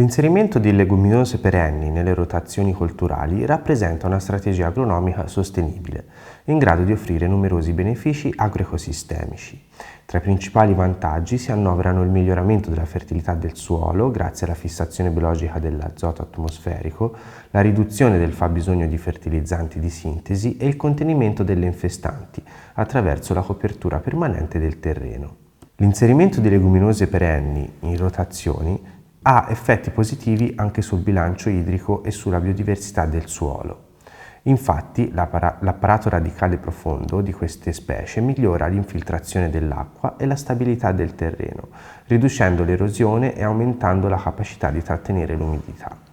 L'inserimento di leguminose perenni nelle rotazioni colturali rappresenta una strategia agronomica sostenibile, in grado di offrire numerosi benefici agroecosistemici. Tra i principali vantaggi si annoverano il miglioramento della fertilità del suolo grazie alla fissazione biologica dell'azoto atmosferico, la riduzione del fabbisogno di fertilizzanti di sintesi e il contenimento delle infestanti attraverso la copertura permanente del terreno. L'inserimento di leguminose perenni in rotazioni ha effetti positivi anche sul bilancio idrico e sulla biodiversità del suolo. Infatti, l'apparato radicale profondo di queste specie migliora l'infiltrazione dell'acqua e la stabilità del terreno, riducendo l'erosione e aumentando la capacità di trattenere l'umidità.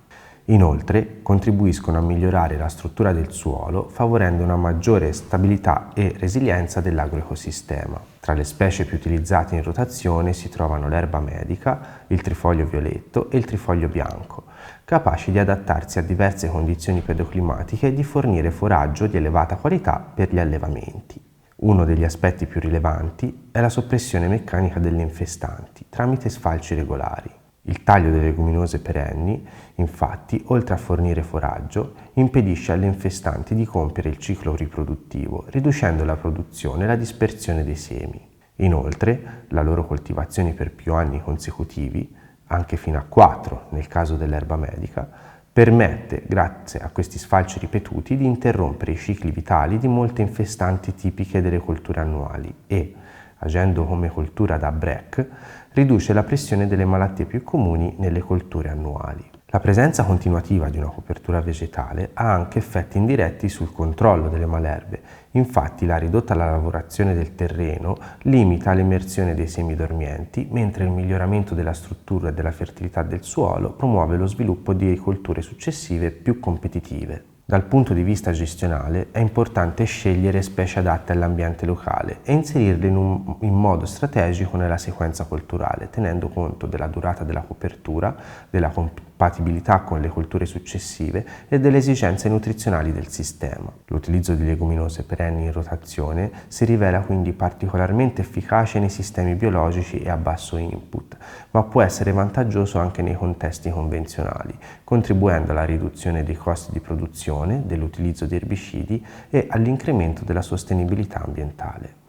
Inoltre, contribuiscono a migliorare la struttura del suolo, favorendo una maggiore stabilità e resilienza dell'agroecosistema. Tra le specie più utilizzate in rotazione si trovano l'erba medica, il trifoglio violetto e il trifoglio bianco, capaci di adattarsi a diverse condizioni pedoclimatiche e di fornire foraggio di elevata qualità per gli allevamenti. Uno degli aspetti più rilevanti è la soppressione meccanica delle infestanti tramite sfalci regolari. Il taglio delle leguminose perenni, infatti, oltre a fornire foraggio, impedisce alle infestanti di compiere il ciclo riproduttivo, riducendo la produzione e la dispersione dei semi. Inoltre, la loro coltivazione per più anni consecutivi, anche fino a 4 nel caso dell'erba medica, permette, grazie a questi sfalci ripetuti, di interrompere i cicli vitali di molte infestanti tipiche delle colture annuali e, agendo come coltura da break, riduce la pressione delle malattie più comuni nelle colture annuali. La presenza continuativa di una copertura vegetale ha anche effetti indiretti sul controllo delle malerbe. Infatti la ridotta lavorazione del terreno limita l'emersione dei semi dormienti, mentre il miglioramento della struttura e della fertilità del suolo promuove lo sviluppo di colture successive più competitive. Dal punto di vista gestionale è importante scegliere specie adatte all'ambiente locale e inserirle in modo strategico nella sequenza colturale, tenendo conto della durata della copertura, della compatibilità con le colture successive e delle esigenze nutrizionali del sistema. L'utilizzo di leguminose perenni in rotazione si rivela quindi particolarmente efficace nei sistemi biologici e a basso input, ma può essere vantaggioso anche nei contesti convenzionali, contribuendo alla riduzione dei costi di produzione, dell'utilizzo di erbicidi e all'incremento della sostenibilità ambientale.